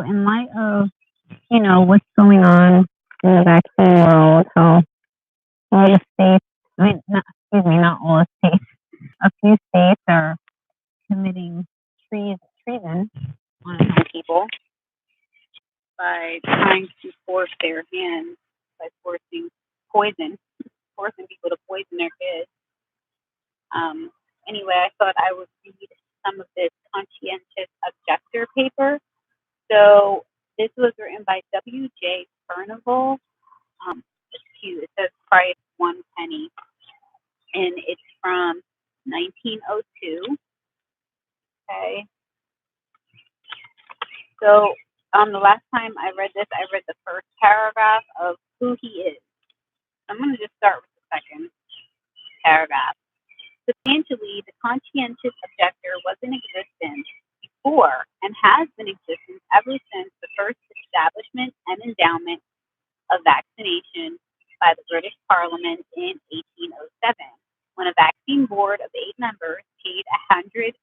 in light of, what's going on in the vaccine world, how all the states, excuse me, not all the states, a few states are committing treason on some people by trying to force their hand, by forcing people to poison their kids. Anyway, I thought I would read some of this Conscientious Objector paper. So this was written by W.J. Furnival. It's cute. It says price 1 penny, and it's from 1902. Okay. So the last time I read this, I read the first paragraph of who he is. I'm going to just start with the second paragraph. Substantially, the conscientious objector was in existence before and has been in existence ever since the first establishment and endowment of vaccination by the British Parliament in 1807, when a vaccine board of 8 members paid £100 a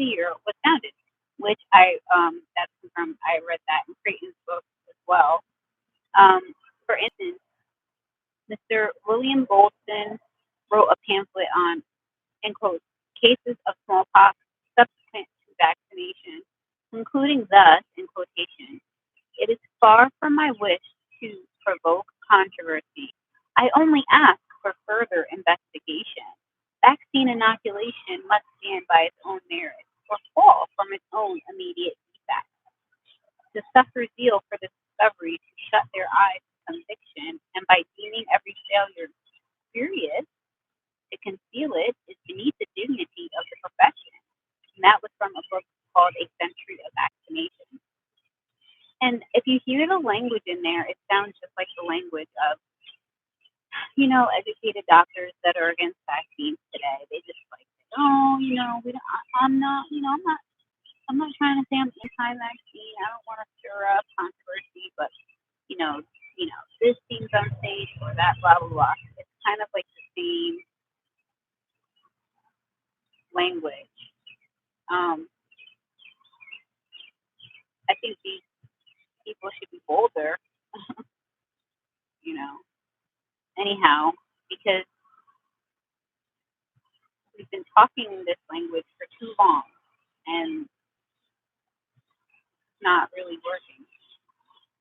year was founded, which that's confirmed. I read that in Creighton's book as well. For instance, Mr. William Goldston wrote a pamphlet on, in quotes, cases of smallpox subsequent to vaccination, concluding thus, in quotation, "It is far from my wish to provoke controversy. I only ask for further investigation. Vaccine inoculation must stand by its own merits or fall from its own immediate defects. To suffer zeal for the discovery to shut their eyes to conviction, and by deeming every failure serious, to conceal it is beneath the dignity of the profession." And that was from a book called A Century of Vaccination. And if you hear the language in there, it sounds just like the language of, educated doctors that are against vaccines today. They just like, oh, we don't, I'm not, I'm not trying to say I'm anti-vaccine. I don't want to stir up controversy, but this seems unsafe or that, blah blah blah. It's kind of like the same language. I think these people should be bolder, anyhow, because we've been talking this language for too long and it's not really working.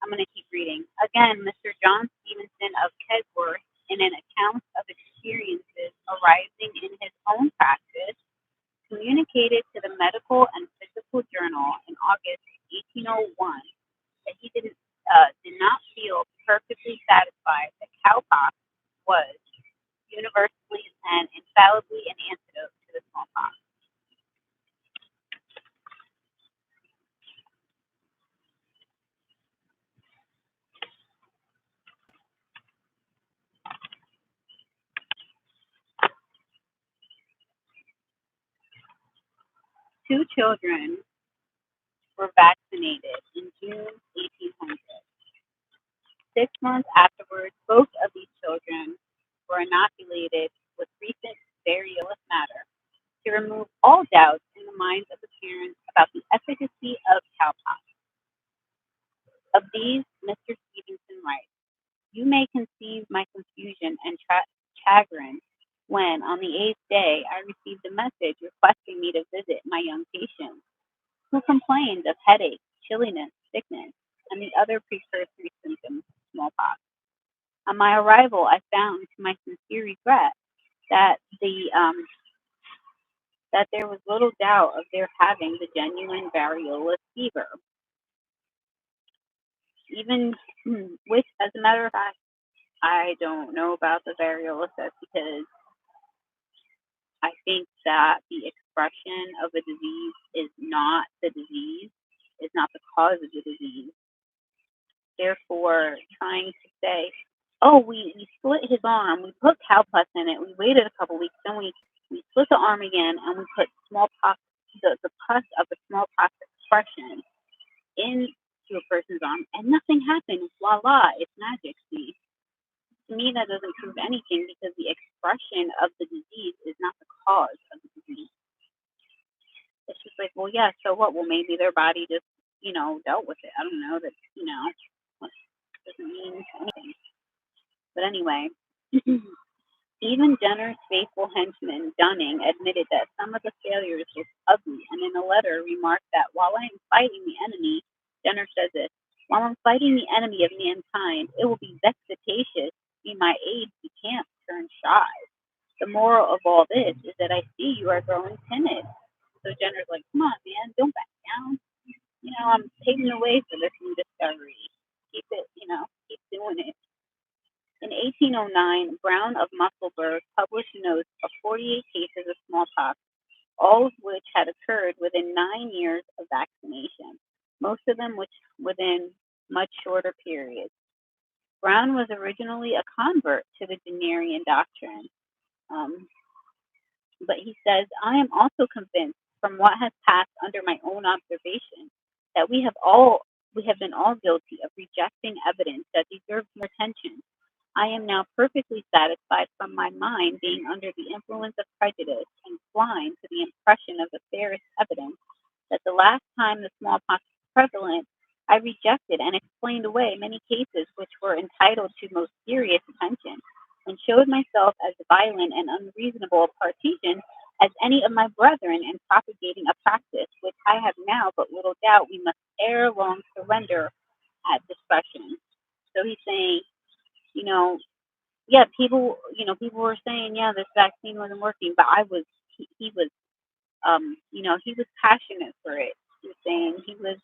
I'm going to keep reading. Again, Mr. John Stevenson of Kesworth, in an account of experiences arising in his own practice, communicated to the Medical and Physical Journal in August 1801 that he did not feel perfectly satisfied that cowpox was universally and infallibly an antidote to the smallpox. Two children were vaccinated in June 1800. 6 months afterwards, both of these children were inoculated with recent variolous matter to remove all doubts in the minds of the parents about the efficacy of cowpox. Of these, Mr. Stevenson writes, "You may conceive my confusion and chagrin when, on the 8th day, I received a message requesting me to visit my young patient, who complained of headache, chilliness, sickness, and the other precursory symptoms of smallpox. On my arrival, I found, to my sincere regret, that that there was little doubt of their having the genuine variolous fever, even which, as a matter of fact, I don't know about the variolous because I think that the expression of a disease is not the disease, is not the cause of the disease. Therefore, trying to say, oh, we split his arm, we put cowpus in it, we waited a couple weeks, then we split the arm again, and we put smallpox, the pus of the smallpox expression into a person's arm, and nothing happened. Voila, it's magic, see? To me, that doesn't prove anything because the expression of the disease is not the cause of the disease. It's just like, well, yeah, so what? Well, maybe their body just dealt with it. I don't know that, doesn't mean anything. But anyway, even Jenner's faithful henchman, Dunning, admitted that some of the failures were ugly, and in a letter remarked that while I am fighting the enemy, Jenner says this, while I'm fighting the enemy of mankind, it will be vexatious to see my aides decamp turn shy. The moral of all this is that I see you are growing timid. So Jenner's like, come on, man, don't back down. I'm paving the way for this new discovery. Keep it, keep doing it. In 1809, Brown of Musselburgh published notes of 48 cases of smallpox, all of which had occurred within 9 years of vaccination, most of them which within much shorter periods. Brown was originally a convert to the Jennerian doctrine, but he says, I am also convinced from what has passed under my own observation that we have been all guilty of rejecting evidence that deserves more attention. I am now perfectly satisfied from my mind being under the influence of prejudice and blind to the impression of the fairest evidence that the last time the smallpox was prevalent, I rejected and explained away many cases which were entitled to most serious attention, and showed myself as violent and unreasonable a partisan as any of my brethren in propagating a practice which I have now but little doubt we must ere long surrender at discretion. So he's saying, you know, yeah, people were saying, yeah, this vaccine wasn't working, but he was, he was passionate for it. He was saying he was,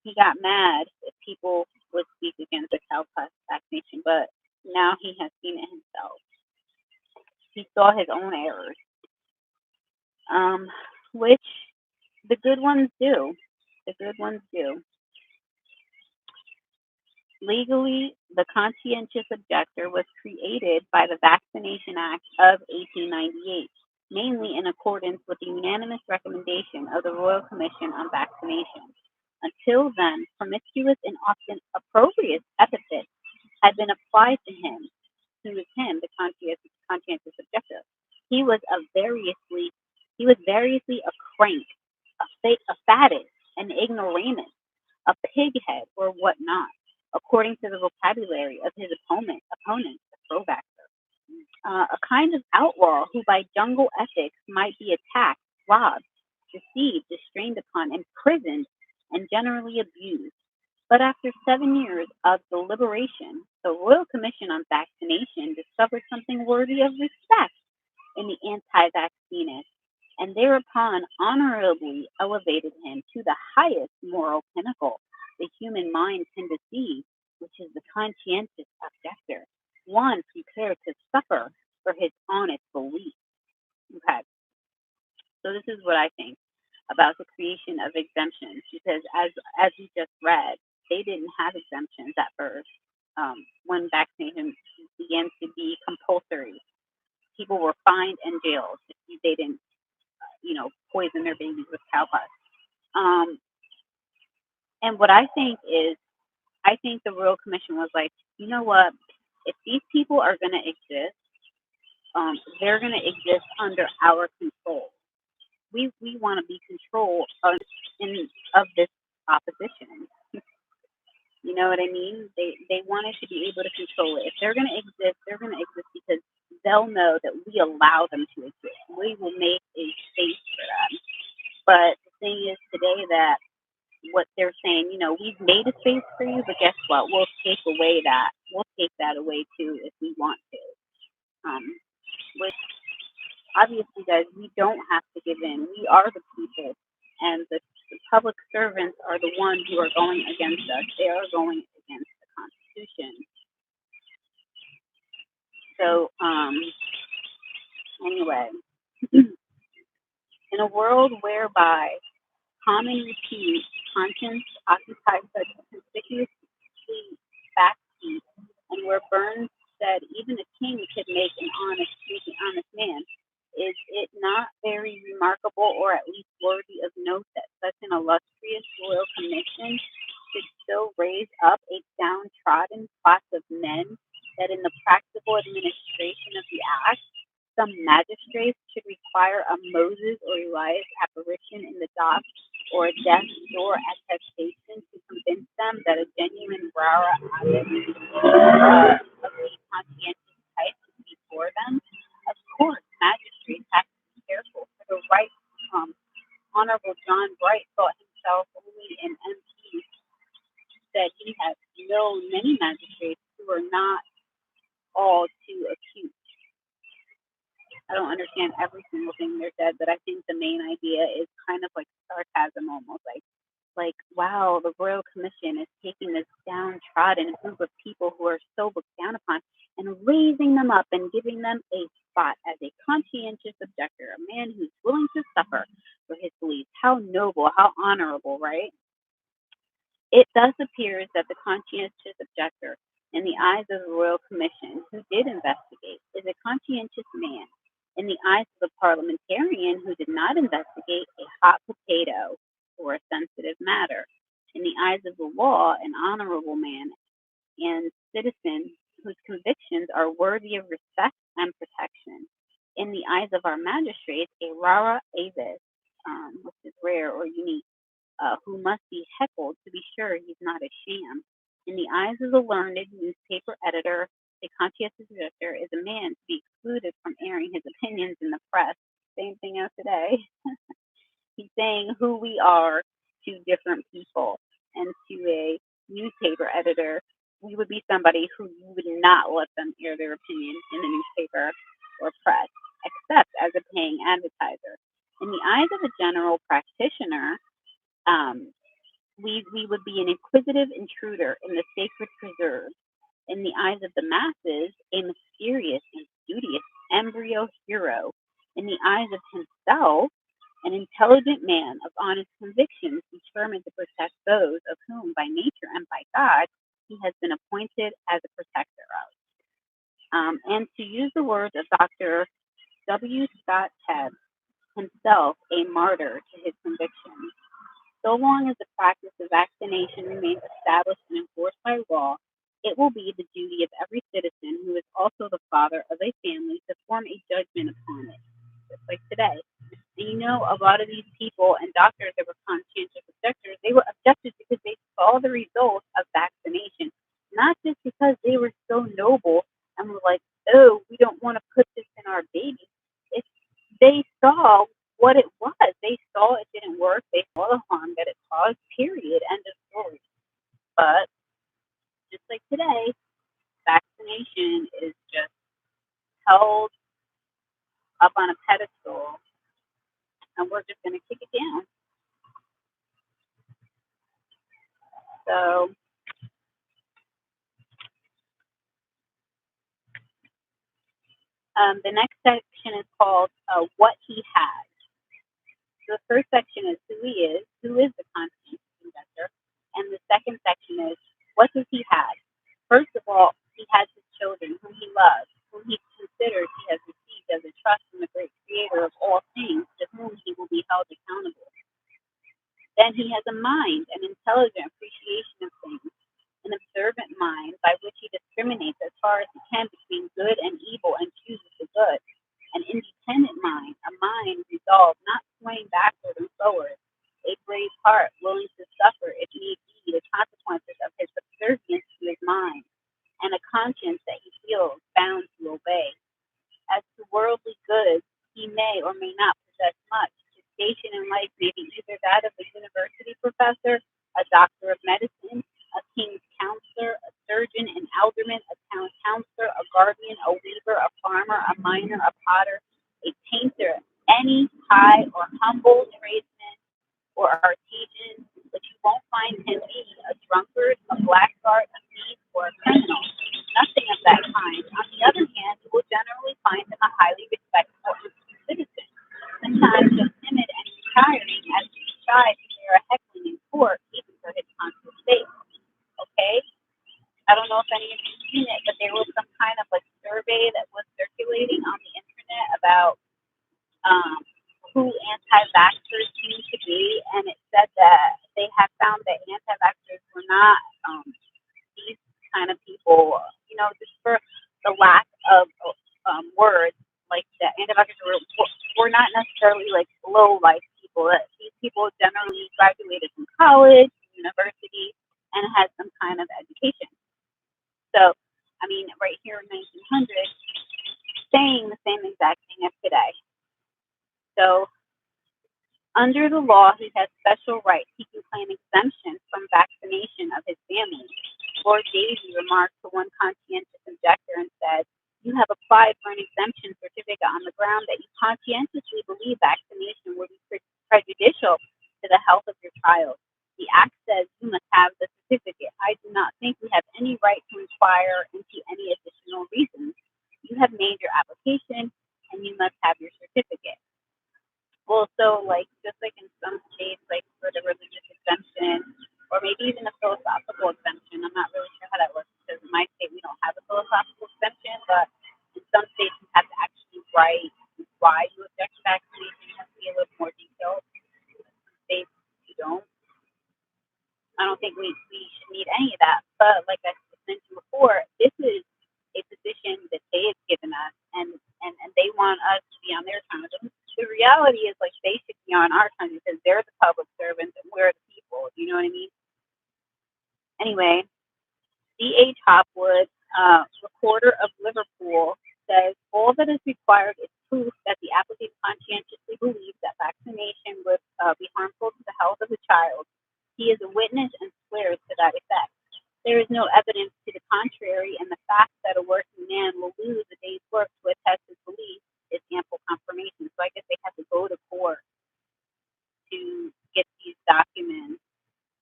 he got mad if people would speak against the cowpox vaccination, but now he has seen it himself. He saw his own errors, which the good ones do. The good ones do. Legally, the Conscientious Objector was created by the Vaccination Act of 1898, mainly in accordance with the unanimous recommendation of the Royal Commission on Vaccination. Until then, promiscuous and often opprobrious epithets had been applied to him, the Conscientious Objector. He was variously a crank, a faddist, an ignoramus, a pighead, or whatnot, according to the vocabulary of his opponent, the pro-vaxxer. A kind of outlaw who by jungle ethics might be attacked, robbed, deceived, distrained upon, imprisoned, and generally abused. But after 7 years of deliberation, the Royal Commission on Vaccination discovered something worthy of respect in the anti-vaccinist, and thereupon honorably elevated him to the highest moral pinnacle the human mind can deceive, which is the conscientious objector, one prepared to suffer for his honest belief. Okay, so this is what I think about the creation of exemptions, because as we just read, they didn't have exemptions at first. When vaccination began to be compulsory, people were fined and jailed if they didn't, poison their babies with cowpox. And what I think is, I think the Royal Commission was like, you know what? If these people are going to exist, they're going to exist under our control. We want to be controlled of this opposition. You know what I mean? They wanted to be able to control it. If they're going to exist, they're going to exist because they'll know that we allow them to exist. We will make a space for them. But the thing is today that what they're saying, we've made a space for you, but guess what? We'll take that away too if we want to. Which obviously, guys, we don't have to give in. We are the people, and the public servants are the ones who are going against us. They are going against the Constitution. So, anyway, in a world whereby common repute, conscience occupies such a conspicuously backseat, and where Burns said even a king could make an honest man, is it not very remarkable, or at least worthy of note, that such an illustrious royal commission should still raise up a downtrodden class of men, that in the practical administration of the act, some magistrates should require a Moses or Elias apparition in the dock or death's door attestation to convince them that a genuine rara avis of the conscientious type is before them. Of course, magistrates have to be careful, for the right Honorable John Bright thought himself only an MP, that he had known many magistrates who were not all too acute. I don't understand every single thing they're said, but I think the main idea is kind of like sarcasm, almost like wow, the Royal Commission is taking this downtrodden group of people who are so looked down upon and raising them up and giving them a spot as a conscientious objector, a man who's willing to suffer for his beliefs. How noble, how honorable, right? It thus appears that the conscientious objector, in the eyes of the Royal Commission, who did investigate, is a conscientious man. In the eyes of the parliamentarian who did not investigate, a hot potato or a sensitive matter. In the eyes of the law, an honorable man and citizen whose convictions are worthy of respect and protection. In the eyes of our magistrates, a rara avis, which is rare or unique, who must be heckled to be sure he's not a sham. In the eyes of the learned newspaper editor, a conscientious objector is a man to be excluded from airing his opinions in the press. Same thing as today. He's saying who we are to different people. And to a newspaper editor, we would be somebody who you would not let them air their opinion in the newspaper or press, except as a paying advertiser. In the eyes of a general practitioner, we would be an inquisitive intruder in the sacred preserves. In the eyes of the masses, a mysterious and studious embryo hero. In the eyes of himself, an intelligent man of honest convictions determined to protect those of whom, by nature and by God, he has been appointed as a protector of. And to use the words of Dr. W. Scott Tebb, himself a martyr to his convictions. So long as the practice of vaccination remains established and enforced by law, it will be the duty of every citizen who is also the father of a family to form a judgment upon it, just like today. And you know, a lot of these people and doctors that were conscientious objectors, they were objectors because they saw the results of vaccination, not just because they were so noble and were like, oh, we don't want to put this in our babies. It's, they saw what it was. They saw it didn't work. They saw the harm that it caused, period, end of story. But just like today, vaccination is just held up on a pedestal, and we're just going to kick it down. So the next section is called What He Has. So the first section is who is the conscientious investor, and the second section is what does he have? First of all, he has his children, whom he loves, whom he considers he has received as a trust from the great creator of all things, to whom he will be held accountable. Then he has a mind, an intelligent appreciation of things, an observant mind by which he discriminates as far as he can between good and evil and chooses the good. An independent mind, a mind resolved, not swaying backward and forward, a brave heart willing to suffer, if need be, the consequences of his subservience to his mind, and a conscience that he feels bound to obey. As to worldly goods, he may or may not possess much. His station in life may be either that of a university professor, a doctor of medicine, a king's counselor, a surgeon, an alderman, a town councillor, a guardian, a weaver, a farmer, a miner, a potter, a painter, any high or humble tradesman or artisan, but you won't find him be a drunkard, a blackguard, a thief, or a criminal. Nothing of that kind. On the other hand, you will generally find him a highly respectable citizen, sometimes so timid and retiring as to be shy to bear a heckling in court, even for his consul's sake. Okay? I don't know if any of you have seen it, but there was some kind of like survey that was circulating on the internet about um, who anti-vaxxers seem to be, and it said that they have found that anti-vaxxers were not these kind of people, just for the lack of words, like the anti-vaxxers were not necessarily like low-life people. These people generally So, I mean, right here in 1900, saying the same exact thing as today. So, under the law, he has special rights. He can claim exemption from vaccination of his family. Lord Davy remarked to one conscientious objector and said, "You have applied for an exemption certificate on the ground that you conscientiously believe vaccination would be prejudicial to the health of your child. The Act says you must have the certificate. I do not think we have any right to inquire into any additional reasons. You have made your application, and you must have your certificate." Well, so like just like in some states, like for the religious exemption, or maybe even a philosophical exemption. I'm not really sure how that works because in my state we don't have a philosophical exemption, but in some states you have to actually write why you object to vaccination. You have to be a little more detailed. In states you don't. I don't think we should need any of that. But like I mentioned before, this is a position that they have given us, and they want us to be on their time. The reality is, like, they should be on our time because they're the public servants and we're the people. You know what I mean? Anyway, D.H. Hopwood, recorder of Liverpool, says all that is required is proof that the applicant conscientiously believes that vaccination would be harmful to the health of the child. He is a witness and swears to that effect. There is no evidence to the contrary, and the fact that a working man will lose a day's work to attest his belief is ample confirmation. So I guess they have to go to court to get these documents.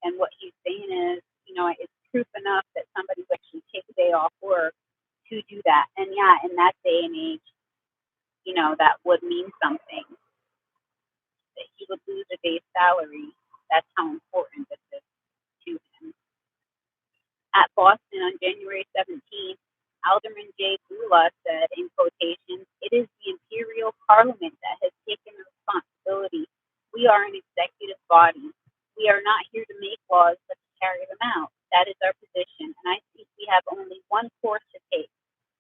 And what he's saying is, it's proof enough that somebody would actually take a day off work to do that. And yeah, in that day and age, that would mean something. That he would lose a day's salary. That's how important this is to him. At Boston on January 17th, Alderman J. Gula said, in quotations, "It is the Imperial Parliament that has taken the responsibility. We are an executive body. We are not here to make laws, but to carry them out. That is our position, and I think we have only one course to take.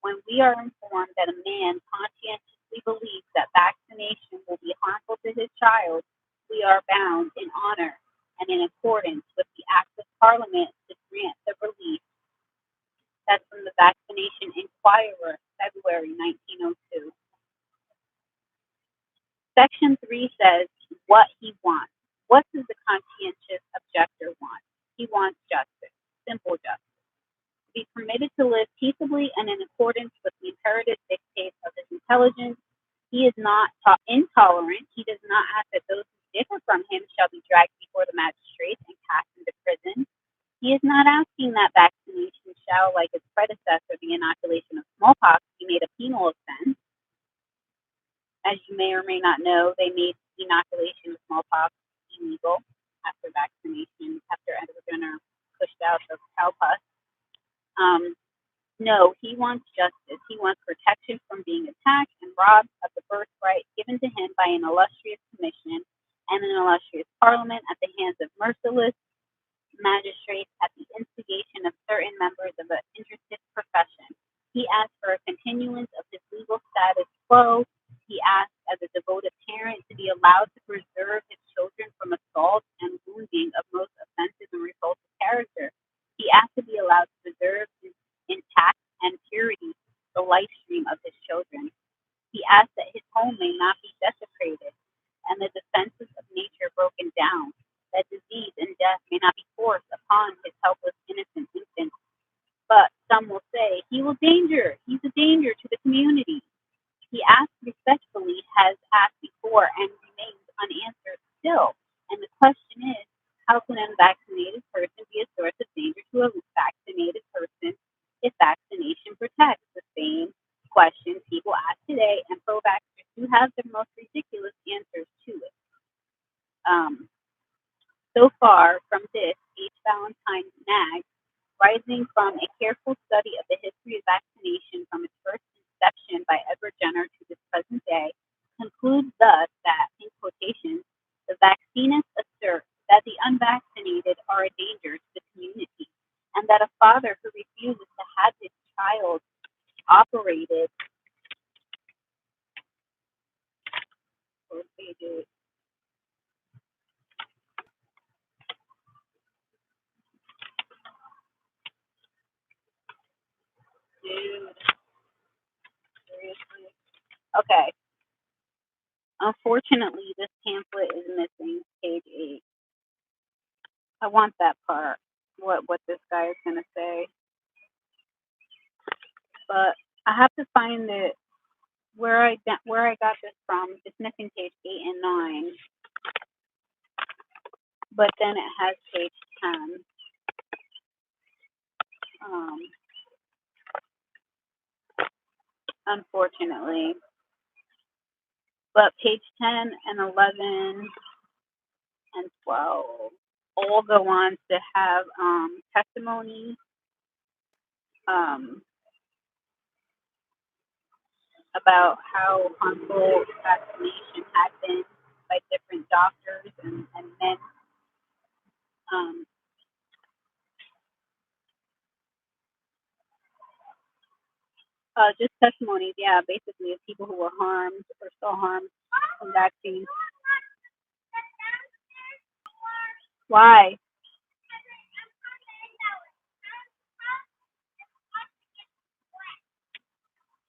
When we are informed that a man conscientiously believes that vaccination will be harmful to his child, we are bound in honor and in accordance with the Act of Parliament to grant the relief." That's from the Vaccination Inquirer, February 1902. Section 3 says what he wants. What does the conscientious objector want? He wants justice, simple justice. To be permitted to live peaceably and in accordance with the imperative dictates of his intelligence. He is not intolerant. He does not ask that those who differ from him shall be dragged before the magistrates and cast into prison. He is not asking that vaccination shall, like its predecessor, the inoculation of smallpox, be made a penal offense. As you may or may not know, they made inoculation of smallpox illegal after vaccination, after Edward Jenner pushed out the cowpox. No, he wants justice. He wants protection from being attacked and robbed of the birthright given to him by an illustrious commission and an illustrious parliament at the hands of merciless magistrates at the instigation of certain members of an interested profession. He asked for a continuance of his legal status quo. He asked, as a devoted parent, to be allowed to preserve his children from assault and wounding of most offensive and repulsive character. He asked to be allowed to preserve intact and purity the life stream of his children. He asked that his home may not be desecrated and the defenses of nature broken down, that disease and death may not be forced upon his helpless, innocent infant. But some will say, he's a danger to the community. He asked respectfully, has asked before, and remains unanswered still. And the question is, how can an unvaccinated person be a source of danger to a vaccinated person if vaccination protects? The same question people ask today, and pro-vaxxers do have the most ridiculous answers to it. So far from this, H. Valentine nags, rising from a careful study of the history of vaccination from its first inception by Edward Jenner to this present day, concludes thus that, in quotations, the vaccinists assert that the unvaccinated are a danger to the community, and that a father who refuses to have his child operated Okay. Unfortunately, this pamphlet is missing page 8. I want that part. What this guy is gonna say, but I have to find it where I got this from. It's missing page 8 and 9, but then it has page 10. Um, Unfortunately, but page 10 and 11 and 12 all go on to have testimony um, about how harmful vaccination had been by different doctors and men. Um, just testimonies, yeah, basically of people who were harmed or still harmed from vaccines. Why?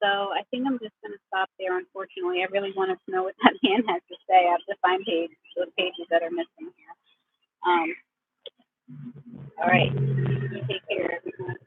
So I think I'm just going to stop there, unfortunately. I really wanted to know what that man has to say. I have to find those pages that are missing here. All right. Take care, everyone.